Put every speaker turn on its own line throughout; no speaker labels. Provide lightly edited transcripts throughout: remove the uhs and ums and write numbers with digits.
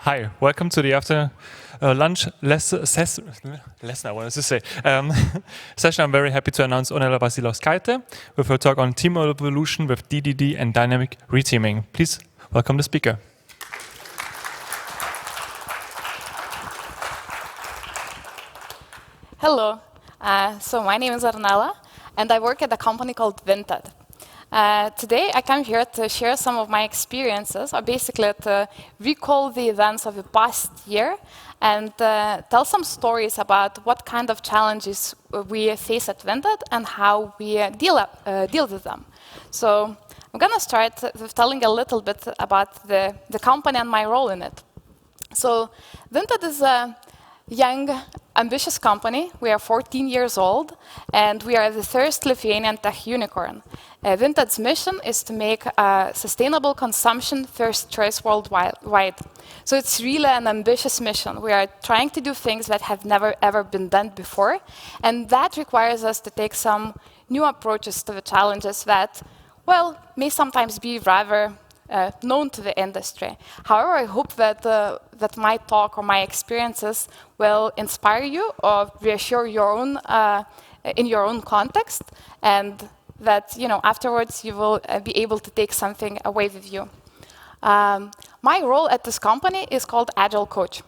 Hi, welcome to the after lunch session. I wanted to say session. I'm very happy to announce Ornela Vasiliauskaitė with her talk on team evolution with DDD and Dynamic Reteaming. Please welcome the speaker.
Hello. So my name is Ornela, and I work at a company called Vinted. Today, I come here to share some of my experiences, or basically to recall the events of the past year and tell some stories about what kind of challenges we face at Vinted and how we deal with them. So I'm going to start with telling a little bit about the company and my role in it. So Vinted is a young, ambitious company. We are 14 years old, and we are the first Lithuanian tech unicorn. Vinted's mission is to make sustainable consumption first choice worldwide. So it's really an ambitious mission. We are trying to do things that have never, ever been done before, and that requires us to take some new approaches to the challenges that, well, may sometimes be rather known to the industry. However, I hope that that my talk or my experiences will inspire you or reassure your own in your own context, and that afterwards you will be able to take something away with you. My role at this company is called Agile Coach.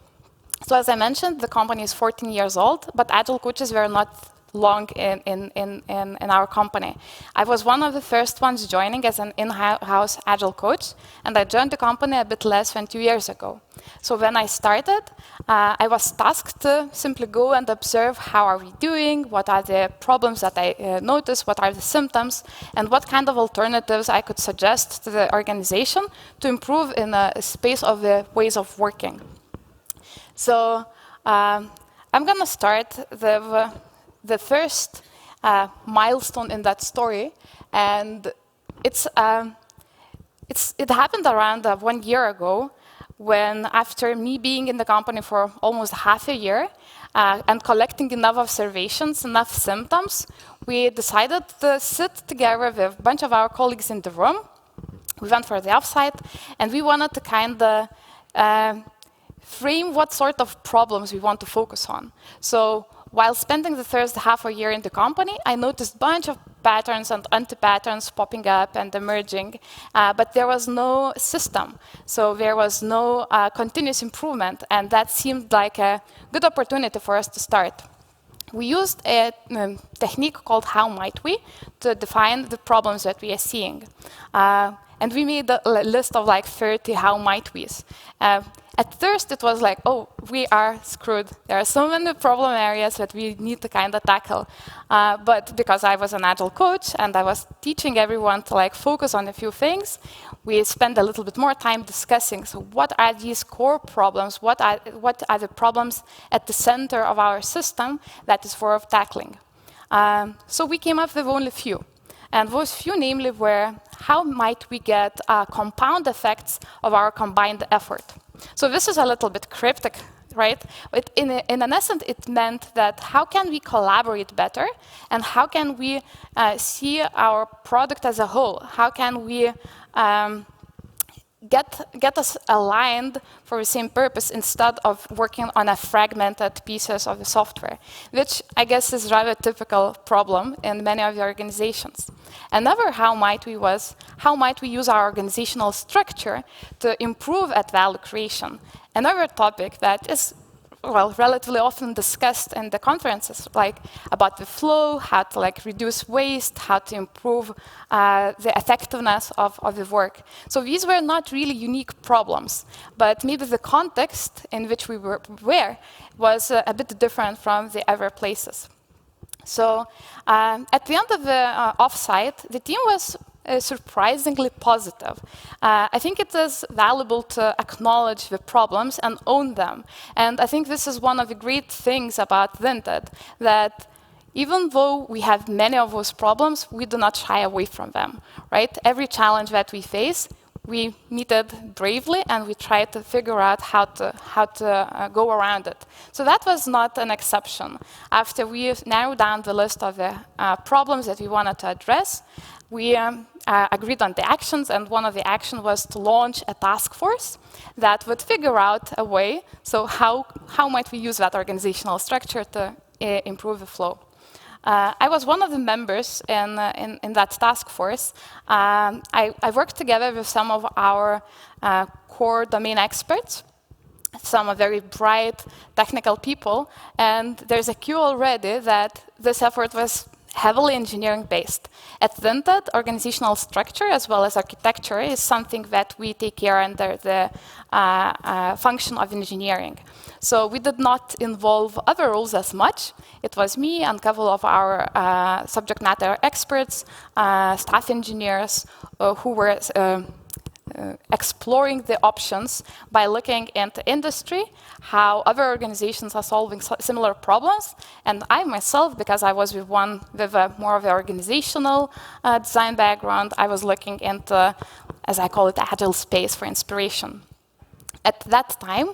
So as I mentioned, the company is 14 years old, but Agile Coaches were not long in our company. I was one of the first ones joining as an in-house Agile coach, and I joined the company a bit less than 2 years ago. So when I started, I was tasked to simply go and observe how are we doing, what are the problems that I noticed, what are the symptoms, and what kind of alternatives I could suggest to the organization to improve in a space of the ways of working. So I'm going to start the first milestone in that story, and it happened around 1 year ago, when after me being in the company for almost half a year and collecting enough observations, enough symptoms, we decided to sit together with a bunch of our colleagues in the room. We went for the offsite, and we wanted to kind of frame what sort of problems we want to focus on. So while spending the first half a year in the company, I noticed a bunch of patterns and anti-patterns popping up and emerging, but there was no system. So there was no continuous improvement, and that seemed like a good opportunity for us to start. We used a technique called How Might We to define the problems that we are seeing. And we made a list of like 30 How Might We's. At first, it was like, oh, we are screwed. There are so many problem areas that we need to kind of tackle. But because I was an Agile coach and I was teaching everyone to like focus on a few things, we spent a little bit more time discussing, so what are these core problems? What are the problems at the center of our system that is worth tackling? So we came up with only a few. And those few, namely, were how might we get compound effects of our combined effort? So this is a little bit cryptic, right? But in an essence, it meant that how can we collaborate better, and how can we see our product as a whole? How can we get us aligned for the same purpose instead of working on a fragmented pieces of the software, which I guess is rather a typical problem in many of the organizations. Another how might we was, how might we use our organizational structure to improve at value creation? Another topic that is relatively often discussed in the conferences, like about the flow, how to like reduce waste, how to improve the effectiveness of the work. So these were not really unique problems, but maybe the context in which we were was a bit different from the other places. So at the end of the offsite, the team was surprisingly positive. I think it is valuable to acknowledge the problems and own them. And I think this is one of the great things about Vinted, that even though we have many of those problems, we do not shy away from them, right? Every challenge that we face, we meet it bravely, and we try to figure out how to go around it. So that was not an exception. After we narrowed down the list of the problems that we wanted to address, We agreed on the actions, and one of the actions was to launch a task force that would figure out a way, so how might we use that organizational structure to improve the flow. I was one of the members in that task force. I worked together with some of our core domain experts, some very bright technical people, and there's a cue already that this effort was heavily engineering-based. At Vinted, organizational structure as well as architecture is something that we take care under the function of engineering. So we did not involve other roles as much. It was me and a couple of our subject matter experts, staff engineers, who were exploring the options by looking into industry, how other organizations are solving similar problems. And I myself, because I was with one with more of an organizational design background, I was looking into, as I call it, agile space for inspiration. At that time,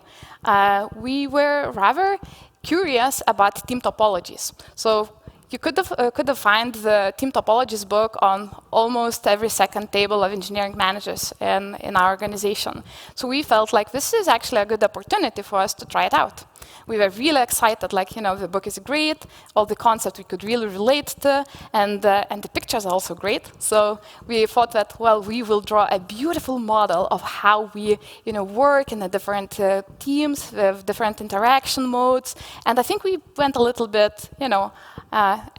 we were rather curious about team topologies. So you could have find the team topologies book on almost every second table of engineering managers in our organization. So we felt like this is actually a good opportunity for us to try it out. We were really excited, like, the book is great, all the concepts we could really relate to, and the pictures are also great. So we thought that, well, we will draw a beautiful model of how we, work in the different teams with different interaction modes. And I think we went a little bit,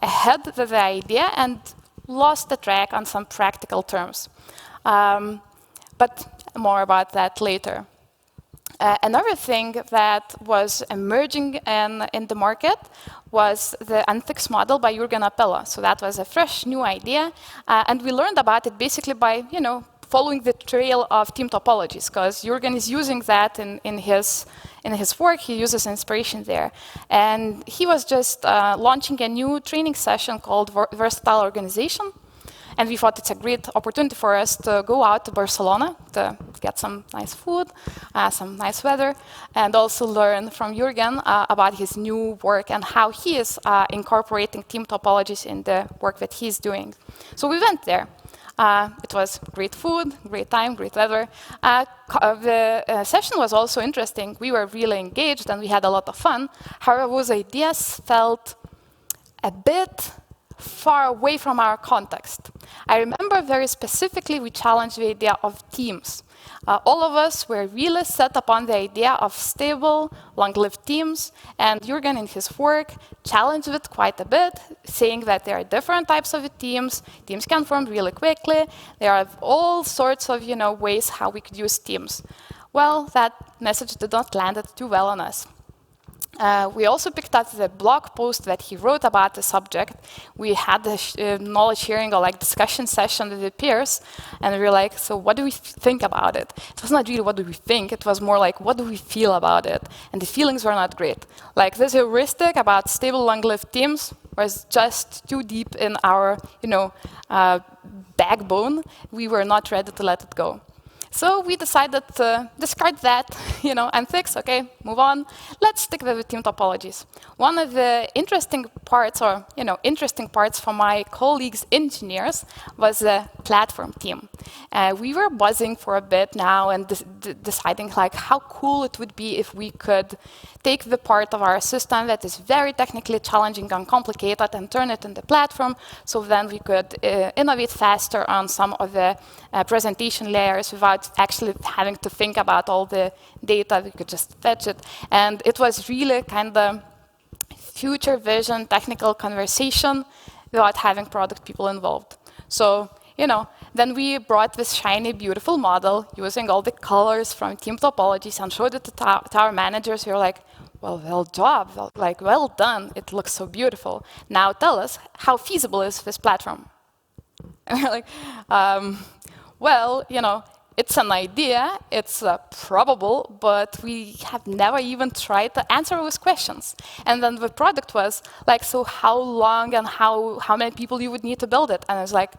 ahead of the idea and lost the track on some practical terms. But more about that later. Another thing that was emerging in the market was the Anthix model by Jürgen Appela. So that was a fresh, new idea. And we learned about it basically by, following the trail of team topologies, because Jürgen is using that in his work. He uses inspiration there. And he was just launching a new training session called Versatile Organization. And we thought it's a great opportunity for us to go out to Barcelona to get some nice food, some nice weather, and also learn from Jürgen about his new work and how he is incorporating team topologies in the work that he's doing. So we went there. It was great food, great time, great weather. The session was also interesting. We were really engaged and we had a lot of fun. However, those ideas felt a bit far away from our context. I remember very specifically we challenged the idea of teams. All of us were really set upon the idea of stable, long-lived teams, and Jürgen in his work challenged it quite a bit, saying that there are different types of teams can form really quickly, there are all sorts of ways how we could use teams. Well, that message did not land too well on us. We also picked up the blog post that he wrote about the subject. We had a knowledge sharing or discussion session with the peers, and we were like, so what do we think about it? It was not really what do we think, it was more like what do we feel about it? And the feelings were not great. Like this heuristic about stable long-lived teams was just too deep in our backbone. We were not ready to let it go. So we decided to discard that, and fix, okay, move on. Let's stick with the team topologies. One of the interesting parts, for my colleagues, engineers, was the platform team. We were buzzing for a bit now and deciding how cool it would be if we could take the part of our system that is very technically challenging and complicated and turn it into a platform, so then we could innovate faster on some of the presentation layers without actually having to think about all the data. We could just fetch it. And it was really kind of future vision, technical conversation without having product people involved. So, then we brought this shiny, beautiful model using all the colors from team topologies and showed it to our managers. We were like, well job, well done. It looks so beautiful. Now tell us, how feasible is this platform? And we're like, well, it's an idea, it's probable, but we have never even tried to answer those questions. And then the product was like, so how long and how many people you would need to build it? And I was like,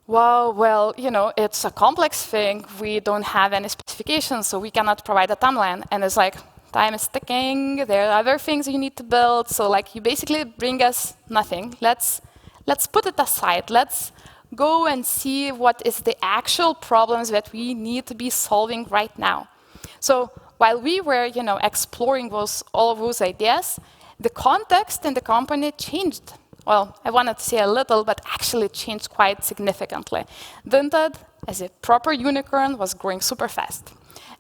well, it's a complex thing. We don't have any specifications, so we cannot provide a timeline. And it's like, time is ticking, there are other things you need to build, so you basically bring us nothing. Let's put it aside. Let's go and see what is the actual problems that we need to be solving right now. So while we were, exploring all of those ideas, the context in the company changed. Well, I wanted to say a little, but actually it changed quite significantly. Vinted, as a proper unicorn, was growing super fast.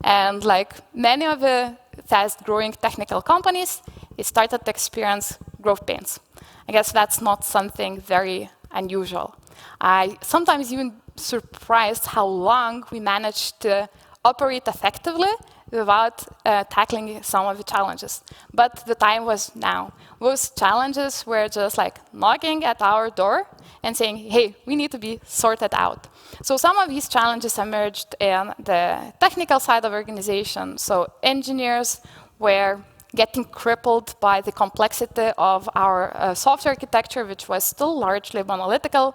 And like many of the fast-growing technical companies, it started to experience growth pains. I guess that's not something very unusual. I sometimes even surprised how long we managed to operate effectively without tackling some of the challenges. But the time was now. Those challenges were just like knocking at our door and saying, hey, we need to be sorted out. So some of these challenges emerged in the technical side of the organization. So engineers were getting crippled by the complexity of our software architecture, which was still largely monolithical.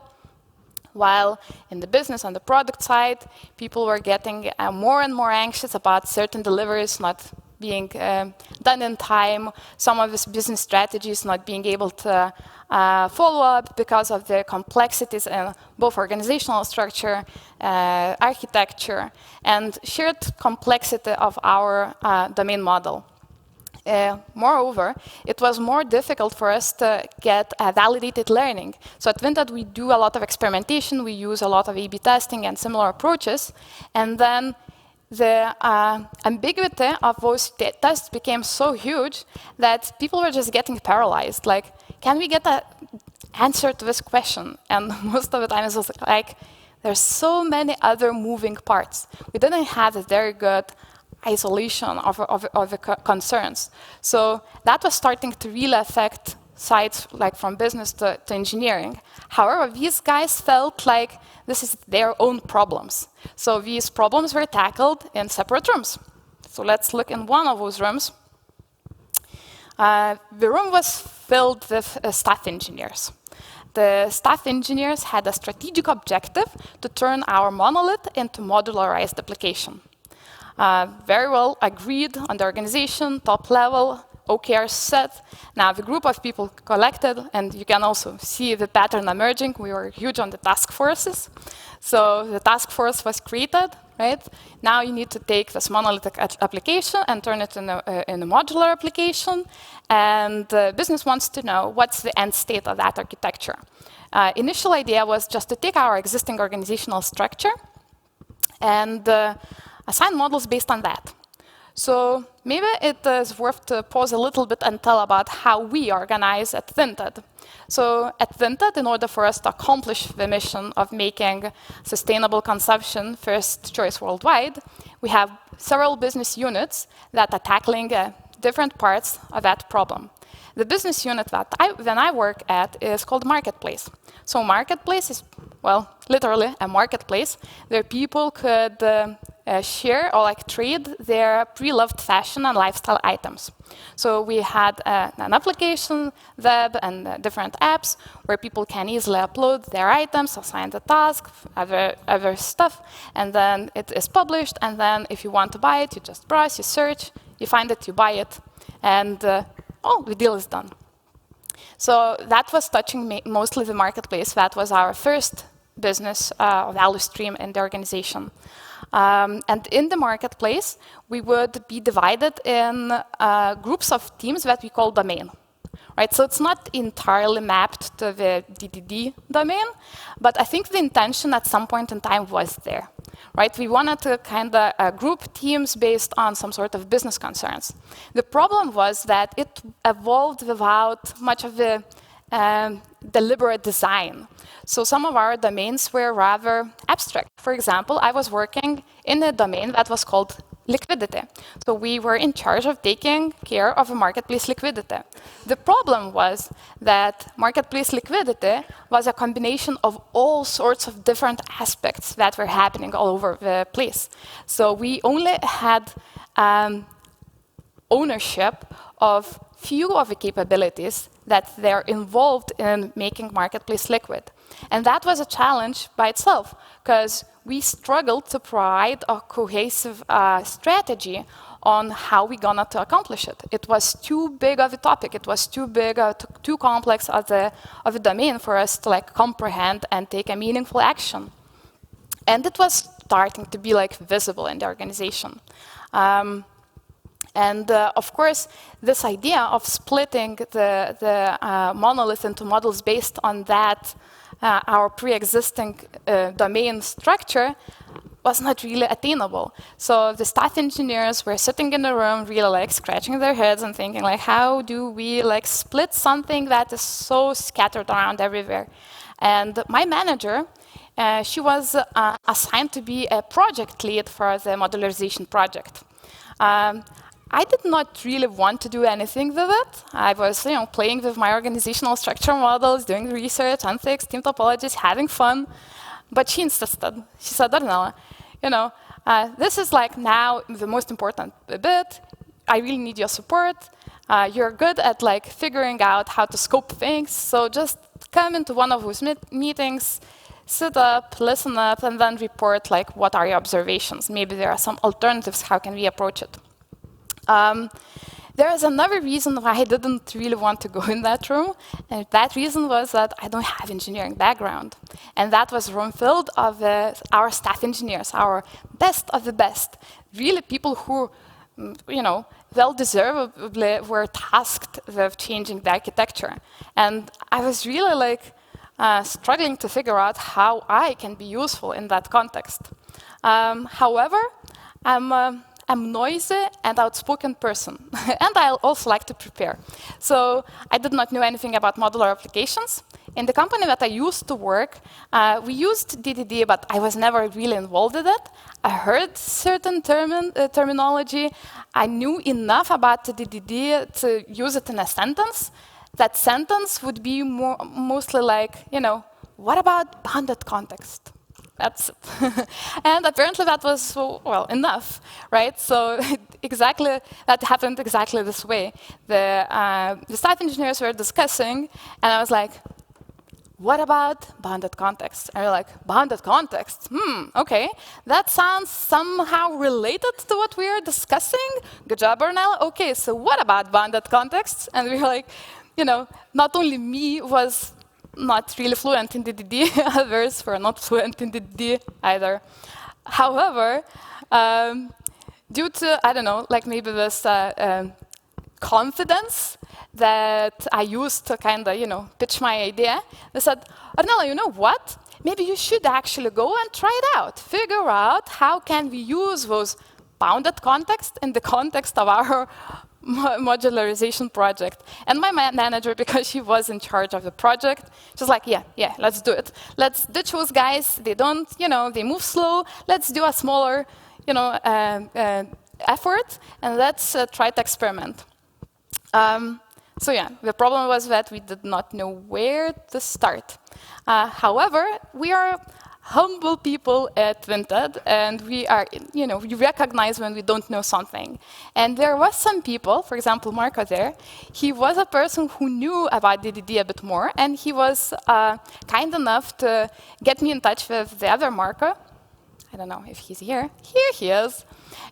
While in the business, on the product side, people were getting more and more anxious about certain deliveries not being done in time, some of these business strategies not being able to follow up because of the complexities in both organizational structure, architecture, and shared complexity of our domain model. Moreover, it was more difficult for us to get validated learning. So at Vinted, we do a lot of experimentation. We use a lot of A/B testing and similar approaches. And then the ambiguity of those tests became so huge that people were just getting paralyzed. Like, can we get an answer to this question? And most of the time, it was like, there's so many other moving parts. We didn't have a very good isolation of the concerns. So that was starting to really affect sides like from business to engineering. However, these guys felt like this is their own problems. So these problems were tackled in separate rooms. So let's look in one of those rooms. The room was filled with staff engineers. The staff engineers had a strategic objective to turn our monolith into modularized application. Very well agreed on the organization, top level, OKR set. Now the group of people collected, and you can also see the pattern emerging. We were huge on the task forces. So the task force was created, right? Now you need to take this monolithic application and turn it in a modular application. And the business wants to know what's the end state of that architecture. Initial idea was just to take our existing organizational structure and assign models based on that. So maybe it is worth to pause a little bit and tell about how we organize at Vinted. So at Vinted, in order for us to accomplish the mission of making sustainable consumption first choice worldwide, we have several business units that are tackling different parts of that problem. The business unit that I work at is called Marketplace. So Marketplace is, well, literally a marketplace where people could share or like trade their pre-loved fashion and lifestyle items. So we had an application, web, and different apps where people can easily upload their items, assign the task, other stuff, and then it is published. And then if you want to buy it, you just browse, you search, you find it, you buy it, and the deal is done. So that was touching mostly the marketplace. That was our first business value stream in the organization. And in the marketplace, we would be divided in groups of teams that we call domain. Right? So it's not entirely mapped to the DDD domain, but I think the intention at some point in time was there. Right? We wanted to kind of group teams based on some sort of business concerns. The problem was that it evolved without much of the deliberate design. So some of our domains were rather abstract. For example, I was working in a domain that was called Liquidity. So we were in charge of taking care of a marketplace liquidity. The problem was that marketplace liquidity was a combination of all sorts of different aspects that were happening all over the place. So we only had ownership of few of the capabilities that they're involved in making marketplace liquid. And that was a challenge by itself, because we struggled to provide a cohesive strategy on how we're gonna to accomplish it. It was too big of a topic. It was too big, too complex of a domain for us to like comprehend and take a meaningful action. And it was starting to be like visible in the organization. Of course, this idea of splitting the monolith into models based on that, our pre-existing domain structure, was not really attainable. So the staff engineers were sitting in the room, really like scratching their heads and thinking like, how do we like split something that is so scattered around everywhere? And my manager, she was assigned to be a project lead for the modularization project. I did not really want to do anything with it. I was, playing with my organizational structure models, doing research, ethics, team topologies, having fun. But she insisted. She said, Ornela, this is like now the most important bit. I really need your support. You're good at like figuring out how to scope things. So just come into one of those meetings, sit up, listen up, and then report like what are your observations. Maybe there are some alternatives. How can we approach it? There is another reason why I didn't really want to go in that room, and that reason was that I don't have engineering background. And that was room filled of our staff engineers, our best of the best, really people who, well-deservedly were tasked with changing the architecture. And I was really like struggling to figure out how I can be useful in that context. However, I'm noisy and outspoken person, and I also like to prepare. So I did not know anything about modular applications. In the company that I used to work, we used DDD, but I was never really involved in it. I heard certain terminology. I knew enough about the DDD to use it in a sentence. That sentence would be mostly like, what about bounded context? That's it. And apparently that was, enough, right? So that happened exactly this way. The staff engineers were discussing, and I was like, what about bounded context? And they're like, bounded context? Okay. That sounds somehow related to what we are discussing. Good job, Ornela. Okay, so what about bounded context? And we were like, not only me was not really fluent in DDD, others were not fluent in DDD either. However, due to, I don't know, like maybe this confidence that I used to kind of, pitch my idea, they said, Ornela, you know what? Maybe you should actually go and try it out. Figure out how can we use those bounded context in the context of our modularization project. And my manager, because she was in charge of the project, she's like, yeah, let's do it. Let's ditch those guys. They don't, they move slow. Let's do a smaller, effort, and let's try to experiment. So yeah, the problem was that we did not know where to start. However, we are humble people at Vinted, and we are, we recognize when we don't know something. And there was some people, for example, Marco there, he was a person who knew about DDD a bit more, and he was kind enough to get me in touch with the other Marco. I don't know if he's here. Here he is.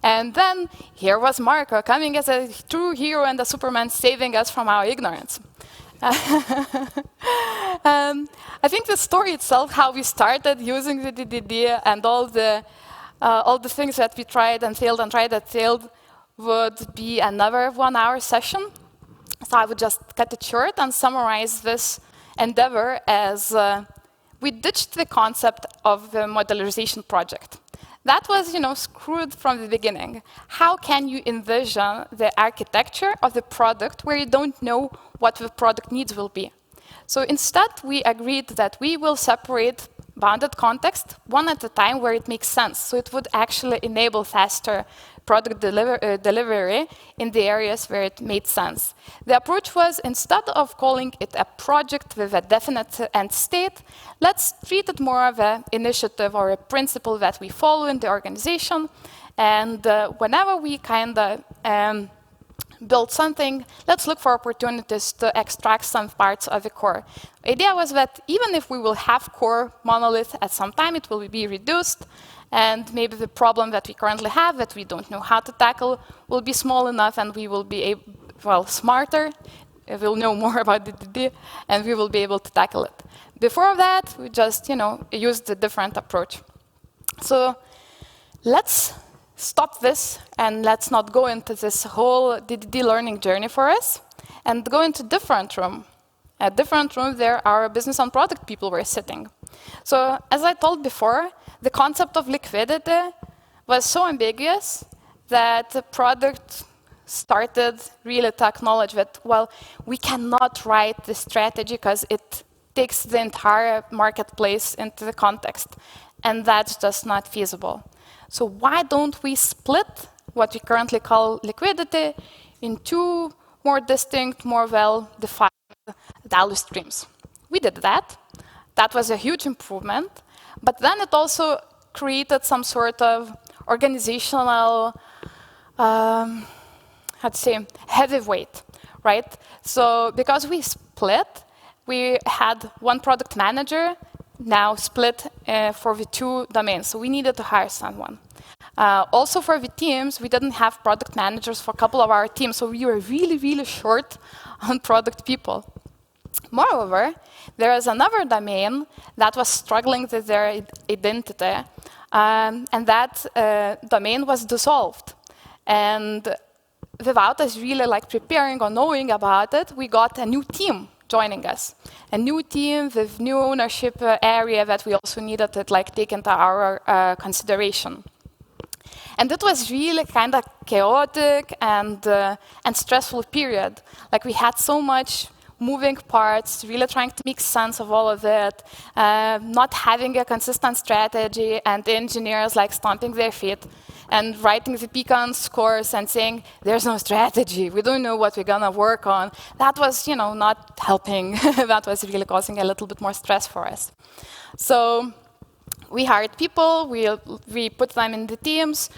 And then here was Marco coming as a true hero and a Superman saving us from our ignorance. I think the story itself, how we started using the DDD and all the things that we tried and failed and tried and failed, would be another 1-hour session. So I would just cut it short and summarize this endeavor as we ditched the concept of the modularization project. That was, screwed from the beginning. How can you envision the architecture of the product where you don't know what the product needs will be? So instead, we agreed that we will separate bounded context one at a time where it makes sense. So it would actually enable faster product delivery in the areas where it made sense. The approach was, instead of calling it a project with a definite end state, let's treat it more of an initiative or a principle that we follow in the organization. And whenever we kind of build something, let's look for opportunities to extract some parts of the core. The idea was that even if we will have core monolith at some time, it will be reduced, and maybe the problem that we currently have that we don't know how to tackle will be small enough, and we will be smarter. We'll know more about DDD, and we will be able to tackle it. Before that, we just used a different approach. So let's stop this, and let's not go into this whole DDD learning journey for us, and go into a different room. A different room, there our business and product people were sitting. So as I told before, the concept of liquidity was so ambiguous that the product started really to acknowledge that, well, we cannot write the strategy because it takes the entire marketplace into the context, and that's just not feasible. So why don't we split what we currently call liquidity in two more distinct, more well-defined value streams? We did that. That was a huge improvement. But then it also created some sort of organizational, heavyweight, right? So because we split, we had one product manager now split for the two domains. So we needed to hire someone. Also for the teams, we didn't have product managers for a couple of our teams, so we were really, really short on product people. Moreover, there is another domain that was struggling with their identity, and that domain was dissolved. And without us really preparing or knowing about it, we got a new team joining us. A new team with new ownership area that we also needed to take into our consideration. And it was really kind of chaotic and stressful period. We had so much moving parts, really trying to make sense of all of it, not having a consistent strategy, and the engineers stomping their feet and writing the pecan scores and saying, there's no strategy, we don't know what we're gonna work on. That was, not helping. That was really causing a little bit more stress for us. So we hired people, we put them in the teams,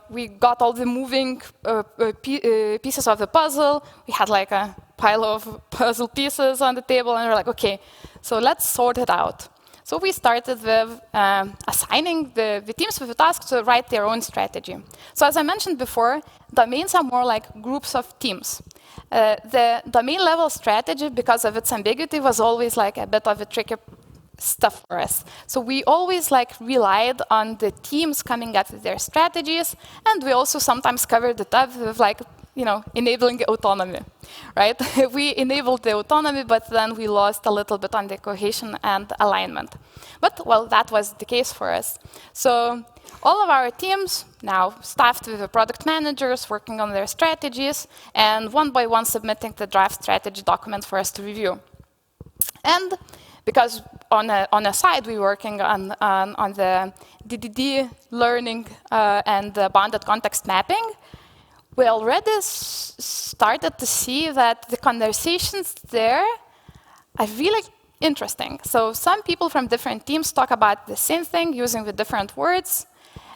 we got all the moving pieces of the puzzle. We had a pile of puzzle pieces on the table, and we're okay, so let's sort it out. So we started with assigning the teams with the task to write their own strategy. So as I mentioned before, domains are more like groups of teams. The domain level strategy, because of its ambiguity, was always a bit of a tricky stuff for us. So we always relied on the teams coming up with their strategies, and we also sometimes covered it up with enabling autonomy, right? We enabled the autonomy, but then we lost a little bit on the cohesion and alignment. But, well, that was the case for us. So all of our teams now staffed with the product managers working on their strategies, and one by one submitting the draft strategy document for us to review. And because on a side, we're working on the DDD learning and the bounded context mapping, we already started to see that the conversations there are really interesting. So some people from different teams talk about the same thing using the different words,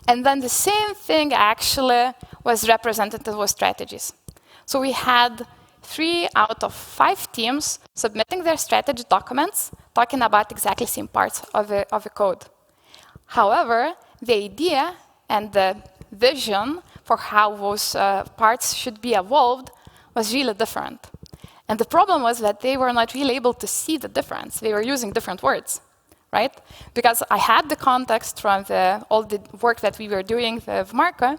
and then the same thing actually was represented with strategies. So we had 3 out of 5 teams submitting their strategy documents, talking about exactly the same parts of the code. However, the idea and the vision for how those parts should be evolved was really different. And the problem was that they were not really able to see the difference. They were using different words, right? Because I had the context from all the work that we were doing with Marco.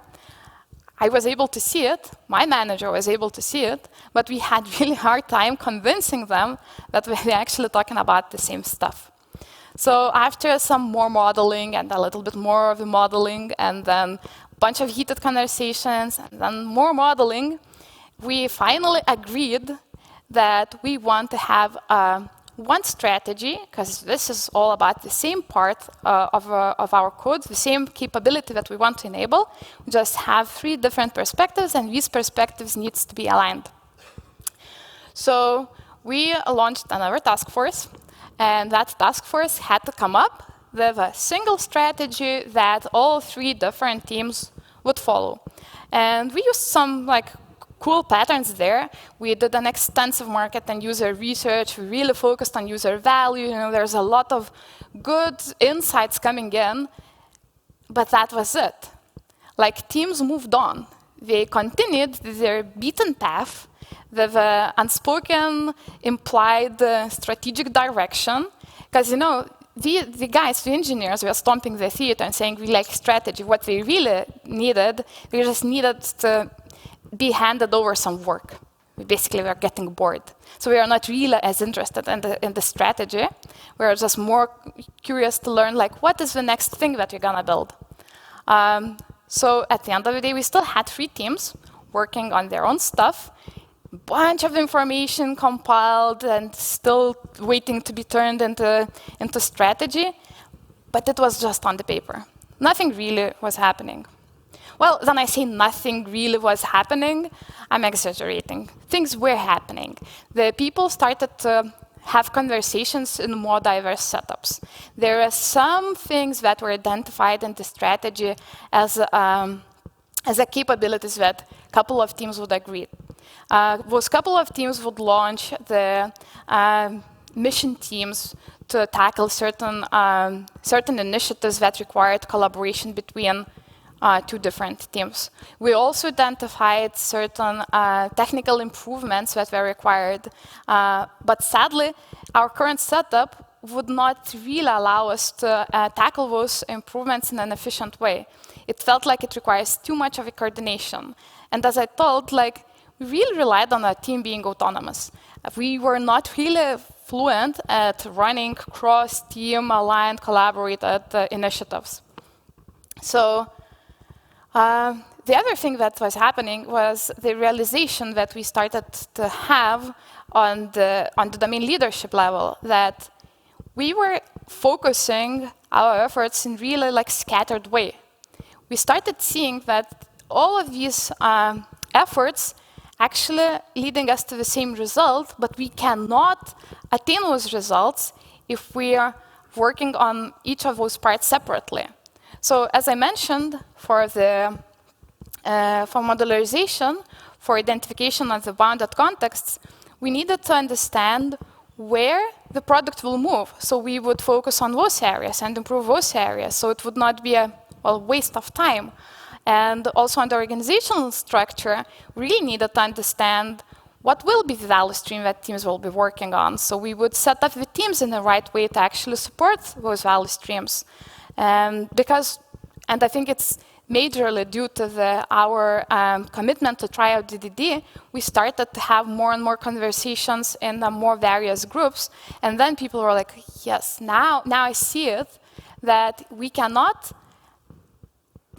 I was able to see it, my manager was able to see it, but we had really hard time convincing them that we were actually talking about the same stuff. So after some more modeling and a little bit more of the modeling and then a bunch of heated conversations and then more modeling, we finally agreed that we want to have one strategy, because this is all about the same part of our code, the same capability that we want to enable. We just have 3 different perspectives, and these perspectives needs to be aligned. So we launched another task force, and that task force had to come up with a single strategy that all 3 different teams would follow. And we used some cool patterns there. We did an extensive market and user research. We really focused on user value. You know, there's a lot of good insights coming in, but that was it. Like, teams moved on. They continued their beaten path with unspoken, implied strategic direction. Because, you know, the guys, the engineers, were stomping the theater and saying, we like strategy. What they really needed, they just needed to be handed over some work. We basically were getting bored. So we are not really as interested in the strategy. We're just more curious to learn, like, what is the next thing that we're gonna build? So at the end of the day, we still had 3 teams working on their own stuff, bunch of information compiled and still waiting to be turned into strategy, but it was just on the paper. Nothing really was happening. Well, when I say nothing really was happening, I'm exaggerating. Things were happening. The people started to have conversations in more diverse setups. There are some things that were identified in the strategy as a capabilities that a couple of teams would agree. Those couple of teams would launch the mission teams to tackle certain initiatives that required collaboration between 2 different teams. We also identified certain technical improvements that were required, but sadly, our current setup would not really allow us to tackle those improvements in an efficient way. It felt like it requires too much of a coordination. And as I told, like, we really relied on our team being autonomous. We were not really fluent at running cross-team, aligned, collaborated initiatives. So the other thing that was happening was the realization that we started to have on the domain leadership level, that we were focusing our efforts in really like scattered way. We started seeing that all of these efforts actually leading us to the same result, but we cannot attain those results if we are working on each of those parts separately. So as I mentioned, for modularization, for identification of the bounded contexts, we needed to understand where the product will move. So we would focus on those areas and improve those areas, so it would not be a waste of time. And also on the organizational structure, we really needed to understand what will be the value stream that teams will be working on. So we would set up the teams in the right way to actually support those value streams. And I think it's majorly due to our commitment to try out DDD, we started to have more and more conversations in the more various groups. And then people were like, yes, now I see it, that we cannot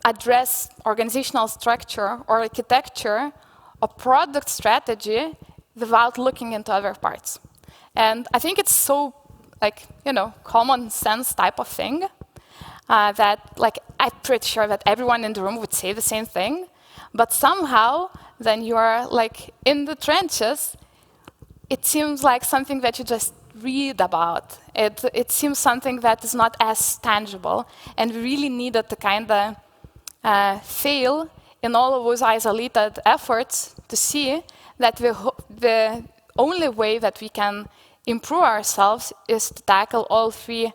address organizational structure or architecture or product strategy without looking into other parts. And I think it's so, like, you know, common sense type of thing that, like, I'm pretty sure that everyone in the room would say the same thing, but somehow then you are like in the trenches, it seems like something that you just read about. It seems something that is not as tangible, and we really needed to kind of fail in all of those isolated efforts to see that the only way that we can improve ourselves is to tackle all 3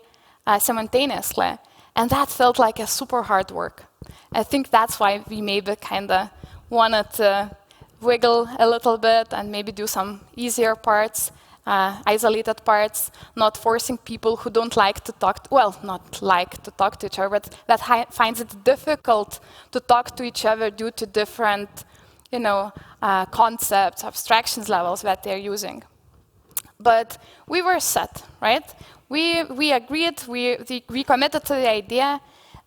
simultaneously. And that felt like a super hard work. I think that's why we maybe kind of wanted to wiggle a little bit and maybe do some easier parts, isolated parts, not forcing people who don't like to talk, not like to talk to each other, but that finds it difficult to talk to each other due to different, you know, concepts, abstractions levels that they're using. But we were set, right? We agreed, we committed to the idea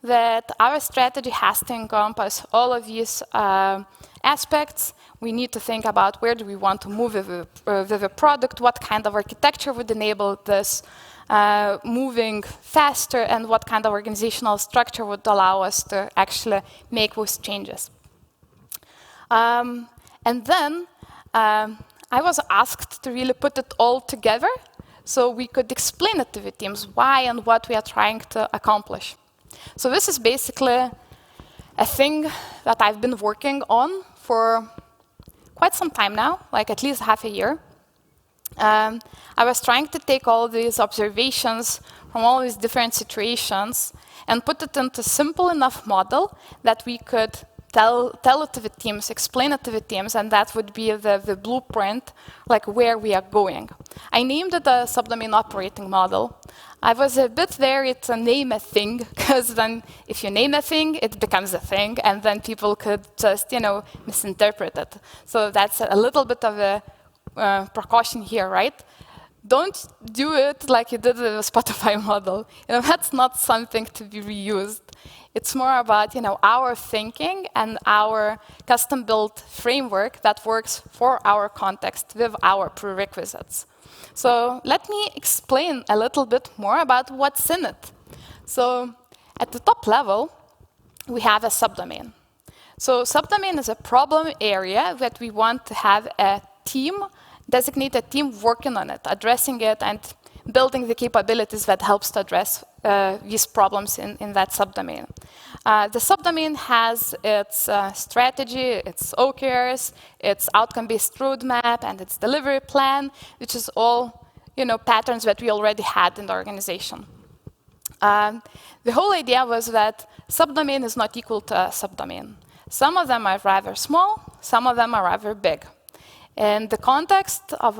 that our strategy has to encompass all of these aspects. We need to think about where do we want to move with the product, what kind of architecture would enable this moving faster, and what kind of organizational structure would allow us to actually make those changes. And then I was asked to really put it all together so we could explain it to the teams, why and what we are trying to accomplish. So this is basically a thing that I've been working on for quite some time now, like at least half a year. I was trying to take all these observations from all these different situations and put it into a simple enough model that we could tell it to the teams, explain it to the teams, and that would be the blueprint, like where we are going. I named it a subdomain operating model. I was a bit worried to name a thing, because then if you name a thing, it becomes a thing, and then people could just, misinterpret it. So that's a little bit of a precaution here, right? Don't do it like you did with the Spotify model. That's not something to be reused. It's more about our thinking and our custom-built framework that works for our context with our prerequisites. So let me explain a little bit more about what's in it. So at the top level, we have a subdomain. So subdomain is a problem area that we want to have a team, designated team working on it, addressing it, and building the capabilities that helps to address these problems in that subdomain. The subdomain has its strategy, its OKRs, its outcome-based roadmap, and its delivery plan, which is all patterns that we already had in the organization. The whole idea was that subdomain is not equal to a subdomain. Some of them are rather small, some of them are rather big. In the context of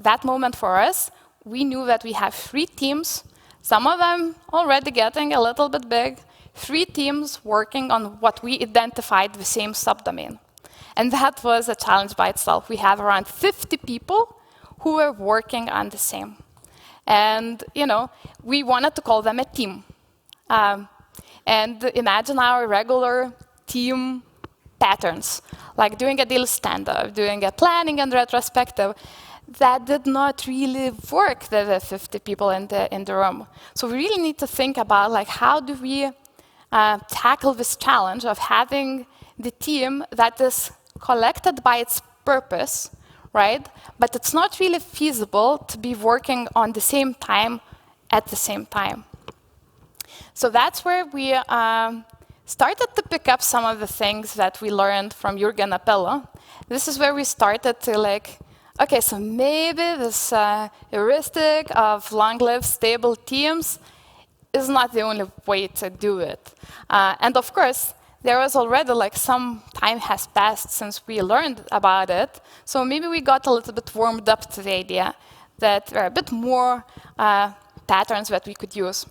that moment for us, we knew that we have 3 teams, some of them already getting a little bit big, 3 teams working on what we identified the same subdomain. And that was a challenge by itself. We have around 50 people who were working on the same. And, we wanted to call them a team. And imagine our regular team patterns, like doing a daily stand-up, doing a planning and retrospective. That did not really work with the 50 people in the room. So we really need to think about how do we tackle this challenge of having the team that is collected by its purpose, right? But it's not really feasible to be working on the same time at the same time. So that's where we started to pick up some of the things that we learned from Jürgen Appello. This is where we started to okay, so maybe this heuristic of long-lived, stable teams is not the only way to do it. And of course, there was already some time has passed since we learned about it, so maybe we got a little bit warmed up to the idea that there are a bit more patterns that we could use.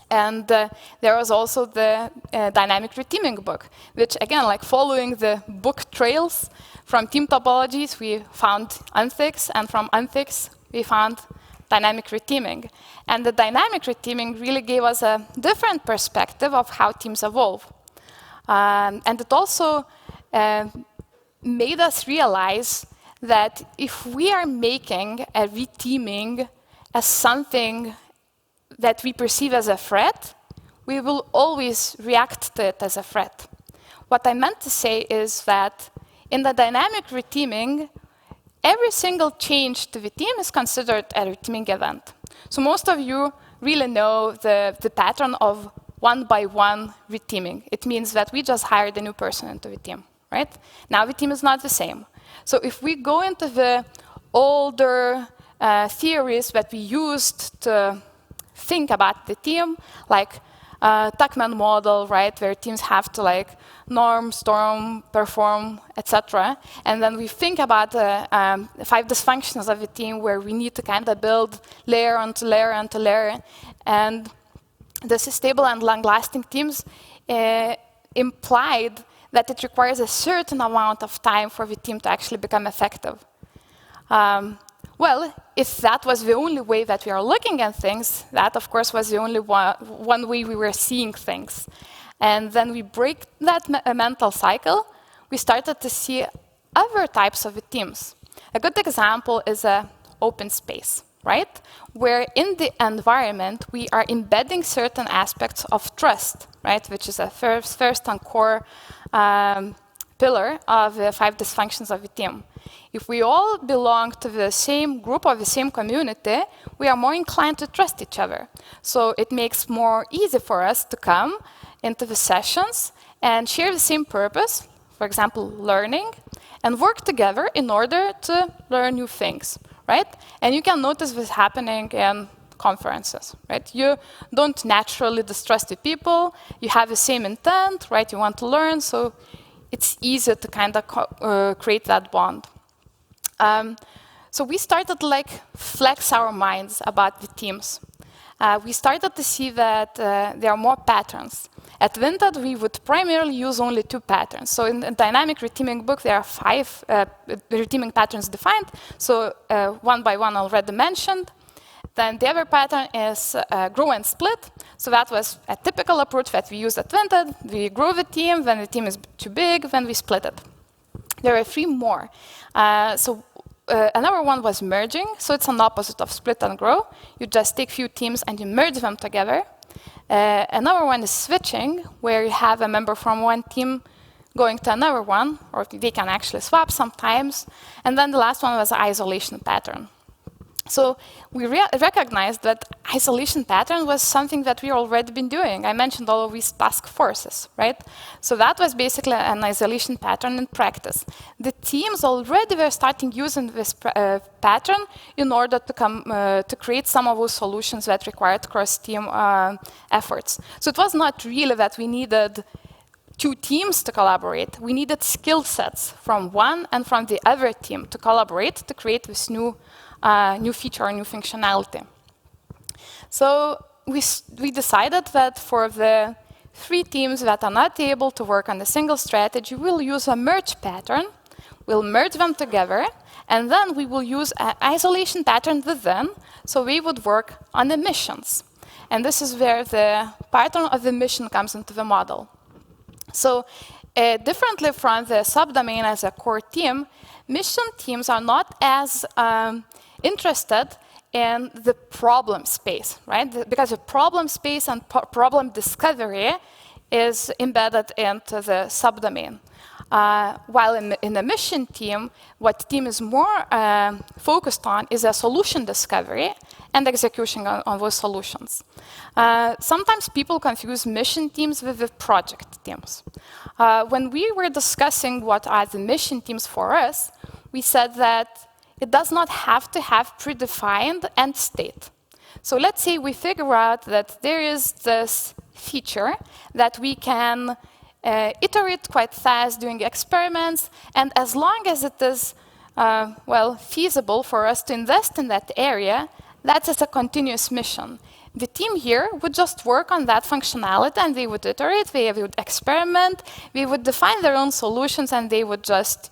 And there was also the Dynamic Reteaming book, which again, following the book trails, from team topologies, we found Unfix, and from Unfix, we found Dynamic Reteaming. And the Dynamic Reteaming really gave us a different perspective of how teams evolve. And it also made us realize that if we are making a reteaming as something that we perceive as a threat, we will always react to it as a threat. What I meant to say is that in the dynamic reteaming, every single change to the team is considered a reteaming event. So most of you really know the pattern of one-by-one reteaming. It means that we just hired a new person into the team, right? Now the team is not the same. So if we go into the older theories that we used to think about the team, like Tuckman model, right, where teams have to norm, storm, perform, etc. And then we think about the 5 dysfunctions of a team where we need to kind of build layer onto layer onto layer. And the stable and long-lasting teams implied that it requires a certain amount of time for the team to actually become effective. Well, if that was the only way that we are looking at things, that, of course, was the only one way we were seeing things. And then we break that mental cycle. We started to see other types of teams. A good example is an open space, right? Where in the environment, we are embedding certain aspects of trust, right? Which is a first and core pillar of the 5 dysfunctions of a team. If we all belong to the same group or the same community, we are more inclined to trust each other. So it makes more easy for us to come into the sessions and share the same purpose, for example, learning, and work together in order to learn new things, right? And you can notice this happening in conferences, right? You don't naturally distrust the people. You have the same intent, right? You want to learn, so it's easy to kind of create that bond. So we started to like flex our minds about the teams. We started to see that there are more patterns. At Vinted, we would primarily use only 2 patterns. So in the dynamic reteaming book, there are 5 reteaming patterns defined. So one by one already mentioned. Then the other pattern is grow and split. So that was a typical approach that we use at Vinted. We grow the team, when the team is too big, then we split it. There are 3 more. Another one was merging. So it's an opposite of split and grow. You just take few teams and you merge them together. Another one is switching, where you have a member from one team going to another one, or they can actually swap sometimes. And then the last one was isolation pattern. So we recognized that isolation pattern was something that we already been doing. I mentioned all of these task forces, right? So that was basically an isolation pattern in practice. The teams already were starting using this pattern in order to create some of those solutions that required cross-team efforts. So it was not really that we needed 2 teams to collaborate. We needed skill sets from one and from the other team to collaborate to create this new feature or new functionality. So we decided that for the 3 teams that are not able to work on a single strategy, we'll use a merge pattern. We'll merge them together, and then we will use an isolation pattern within, so we would work on the missions. And this is where the pattern of the mission comes into the model. So differently from the subdomain as a core team, mission teams are not as interested in the problem space, right? Because the problem space and problem discovery is embedded into the subdomain. While in the mission team, what team is more focused on is a solution discovery and execution on those solutions. Sometimes people confuse mission teams with the project teams. When we were discussing what are the mission teams for us, we said that it does not have to have predefined end state. So let's say we figure out that there is this feature that we can iterate quite fast doing experiments, and as long as it is feasible for us to invest in that area, that is a continuous mission. The team here would just work on that functionality, and they would iterate, they would experiment, they would define their own solutions, and they would just,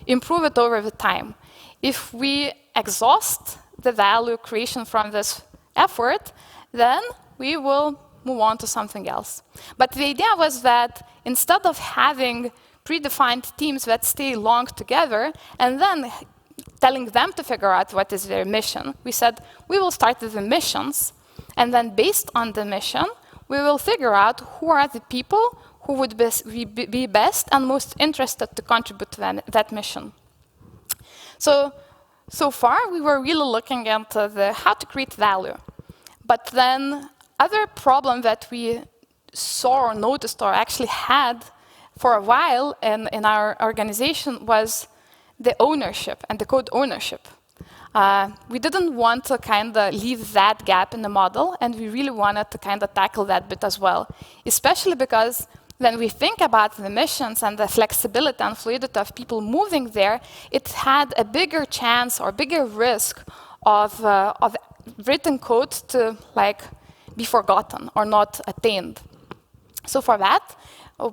improve it over the time. If we exhaust the value creation from this effort, then we will move on to something else. But the idea was that instead of having predefined teams that stay long together and then telling them to figure out what is their mission, we said we will start with the missions, and then based on the mission, we will figure out who are the people who would be best and most interested to contribute to that mission. So far, we were really looking into how to create value. But then other problem that we saw or noticed or actually had for a while in our organization was the ownership and the code ownership. We didn't want to kind of leave that gap in the model, and we really wanted to kind of tackle that bit as well, especially because when we think about the missions and the flexibility and fluidity of people moving there, it had a bigger chance or bigger risk of written code to be forgotten or not attained. So for that,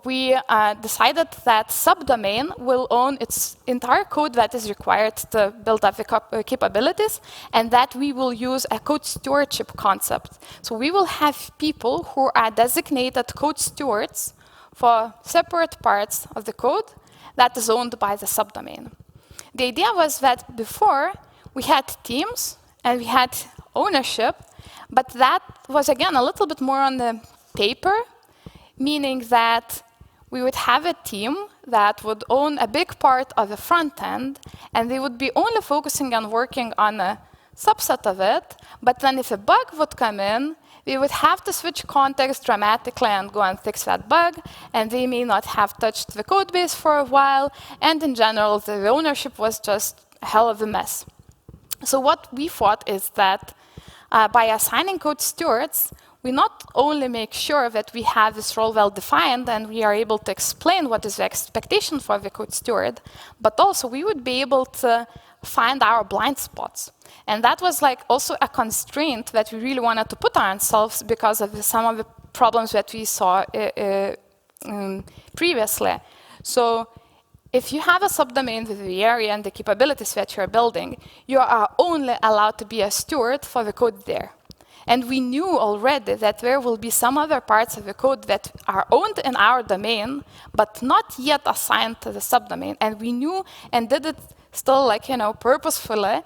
we decided that subdomain will own its entire code that is required to build up the capabilities, and that we will use a code stewardship concept. So we will have people who are designated code stewards for separate parts of the code that is owned by the subdomain. The idea was that before we had teams and we had ownership, but that was again a little bit more on the paper, meaning that we would have a team that would own a big part of the front end, and they would be only focusing on working on a subset of it, but then if a bug would come in, we would have to switch context dramatically and go and fix that bug, and they may not have touched the code base for a while, and in general, the ownership was just a hell of a mess. So what we thought is that by assigning code stewards, we not only make sure that we have this role well defined and we are able to explain what is the expectation for the code steward, but also we would be able to find our blind spots. And that was like also a constraint that we really wanted to put on ourselves because of some of the problems that we saw previously. So if you have a subdomain with the area and the capabilities that you're building, you are only allowed to be a steward for the code there. And we knew already that there will be some other parts of the code that are owned in our domain, but not yet assigned to the subdomain. And we knew and did it still, like, purposefully,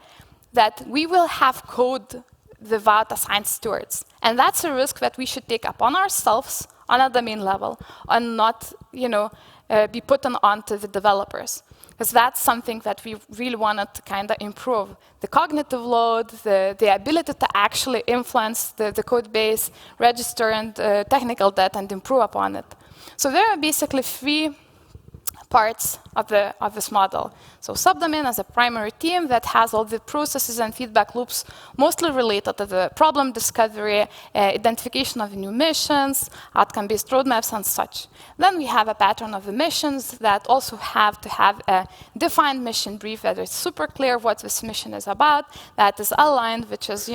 that we will have code without assigned stewards. And that's a risk that we should take upon ourselves on a domain level and not, be put onto the developers. Because that's something that we really wanted to kind of improve. The cognitive load, the ability to actually influence the code base, register and technical debt, and improve upon it. So there are basically 3 parts of this model. So subdomain as a primary team that has all the processes and feedback loops mostly related to the problem discovery, identification of new missions, outcome-based roadmaps, and such. Then we have a pattern of the missions that also have to have a defined mission brief that is super clear what this mission is about, that is aligned, which is,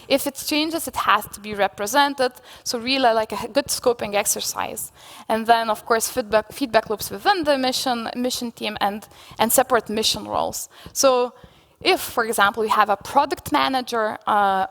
if it changes, it has to be represented. So really like a good scoping exercise. And then, of course, feedback loops within the mission team and separate mission roles. So if, for example, we have a product manager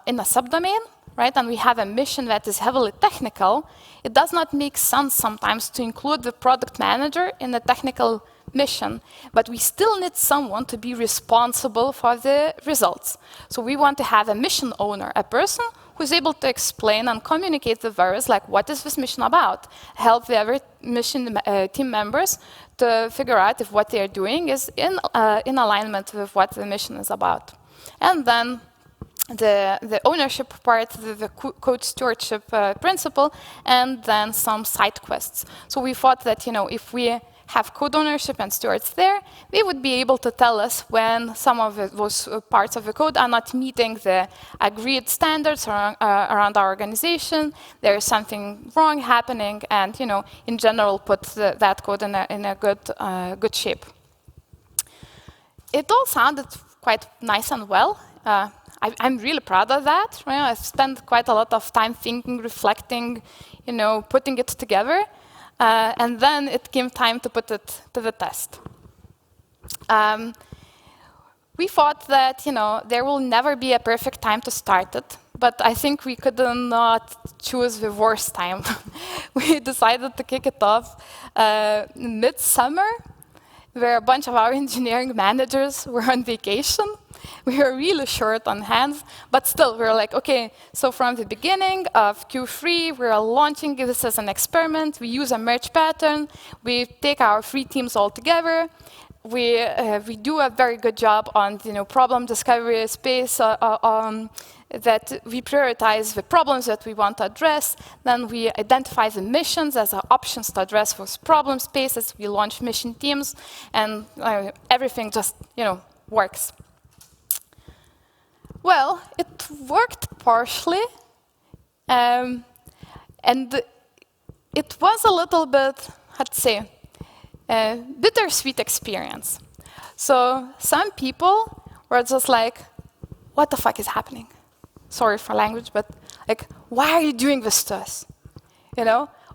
in a subdomain, right, and we have a mission that is heavily technical, it does not make sense sometimes to include the product manager in the technical mission, but we still need someone to be responsible for the results. So we want to have a mission owner, a person who's able to explain and communicate the various, like, what is this mission about? Help the other mission team members to figure out if what they're doing is in alignment with what the mission is about. And then the ownership part, the code stewardship principle, and then some side quests. So we thought that, if we have code ownership and stewards there, they would be able to tell us when some of those parts of the code are not meeting the agreed standards around our organization, there is something wrong happening, and in general put that code in a good shape. It all sounded quite nice and well. I'm really proud of that. I've spent quite a lot of time thinking, reflecting, putting it together. And then it came time to put it to the test. We thought that, there will never be a perfect time to start it, but I think we could not choose the worst time. We decided to kick it off mid-summer, where a bunch of our engineering managers were on vacation. We were really short on hands, but still, we were like, okay, so from the beginning of Q3, we're launching this as an experiment. We use a merge pattern. We take our 3 teams all together. We do a very good job on problem discovery space, that we prioritize the problems that we want to address. Then we identify the missions as options to address those problem spaces. We launch mission teams, and everything just works. Well, it worked partially, and it was a little bit, I'd say, a bittersweet experience. So some people were just like, what the fuck is happening? Sorry for language, but like, why are you doing this to us?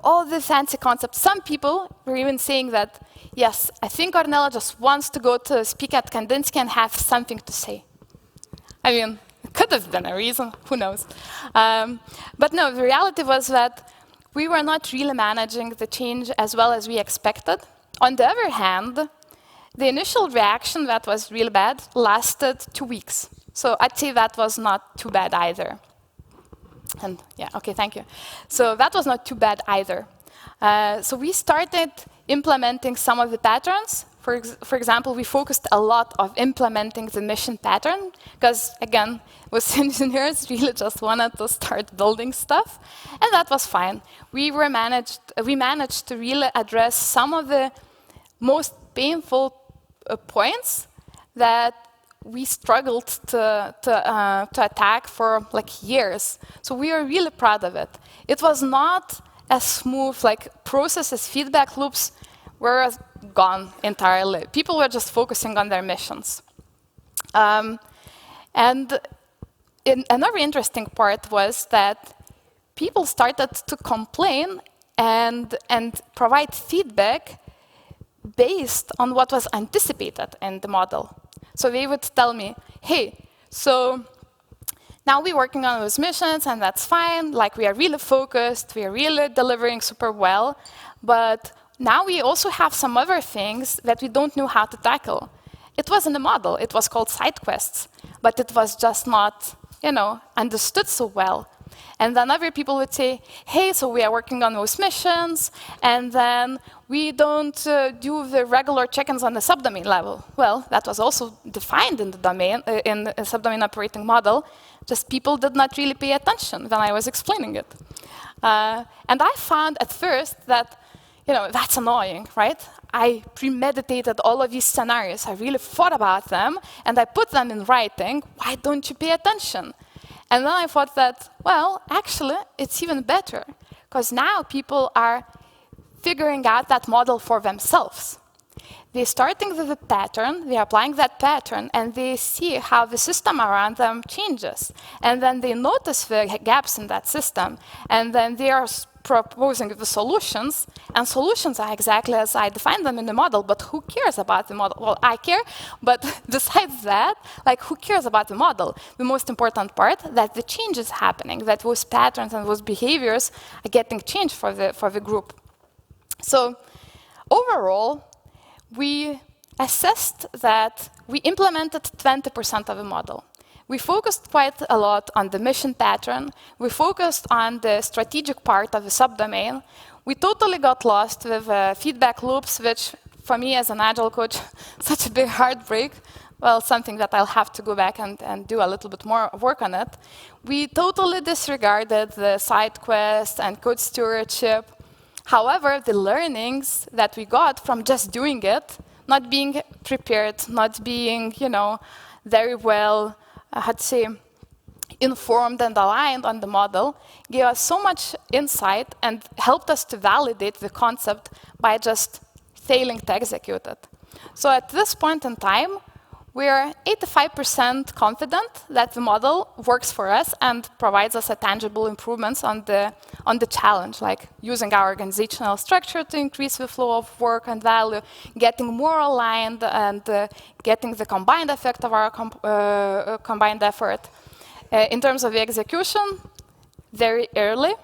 All the fancy concepts. Some people were even saying that, yes, I think Ornela just wants to go to speak at KanDDDinsky and have something to say. I mean, it could have been a reason, who knows. But no, the reality was that we were not really managing the change as well as we expected. On the other hand, the initial reaction that was really bad lasted 2 weeks. So I'd say that was not too bad either. And yeah, okay, thank you. So that was not too bad either. So we started implementing some of the patterns for example, we focused a lot on implementing the mission pattern, because, again, with engineers, really just wanted to start building stuff, and that was fine. We managed to really address some of the most painful points that we struggled to attack for like years. So we are really proud of it. It was not as smooth, like processes, feedback loops were gone entirely. People were just focusing on their missions. And another interesting part was that people started to complain and provide feedback based on what was anticipated in the model. So they would tell me, hey, so now we're working on those missions, and that's fine. Like, we are really focused. We are really delivering super well. But now we also have some other things that we don't know how to tackle. It was in the model. It was called side quests. But it was just not, understood so well. And then other people would say, hey, so we are working on those missions, and then we don't do the regular check-ins on the subdomain level. Well, that was also defined in the domain, in the subdomain operating model, just people did not really pay attention when I was explaining it. And I found at first that, that's annoying, right? I premeditated all of these scenarios. I really thought about them, and I put them in writing. Why don't you pay attention? And then I thought that, well, actually, it's even better, because now people are figuring out that model for themselves. They're starting with a pattern, they're applying that pattern, and they see how the system around them changes. And then they notice the gaps in that system, and then they are proposing the solutions, and solutions are exactly as I defined them in the model, but who cares about the model? Well, I care, but besides that, who cares about the model? The most important part, that the change is happening, that those patterns and those behaviors are getting changed for the group. So overall, we assessed that we implemented 20% of the model. We focused quite a lot on the mission pattern. We focused on the strategic part of the subdomain. We totally got lost with feedback loops, which, for me as an agile coach, such a big heartbreak. Well, something that I'll have to go back and do a little bit more work on it. We totally disregarded the side quest and code stewardship. However, the learnings that we got from just doing it, not being prepared, not being, very well, informed and aligned on the model, gave us so much insight and helped us to validate the concept by just failing to execute it. So at this point in time, we're 85% confident that the model works for us and provides us a tangible improvements on the challenge, like using our organizational structure to increase the flow of work and value, getting more aligned, and getting the combined effect of our combined effort. In terms of the execution, very early.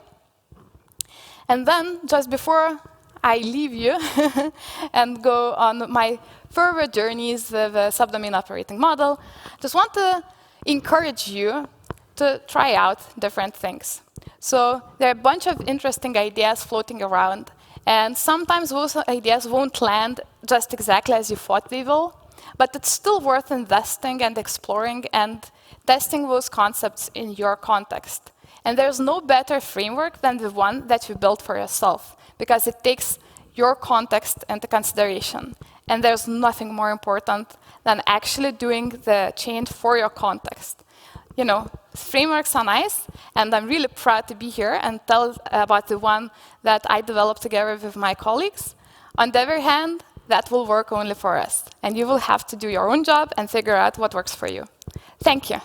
And then, just before I leave you and go on my further journeys with the subdomain operating model, just want to encourage you to try out different things. So there are a bunch of interesting ideas floating around, and sometimes those ideas won't land just exactly as you thought they will, but it's still worth investing and exploring and testing those concepts in your context. And there's no better framework than the one that you built for yourself, because it takes your context into consideration. And there's nothing more important than actually doing the change for your context. Frameworks are nice, and I'm really proud to be here and tell about the one that I developed together with my colleagues. On the other hand, that will work only for us, and you will have to do your own job and figure out what works for you. Thank you.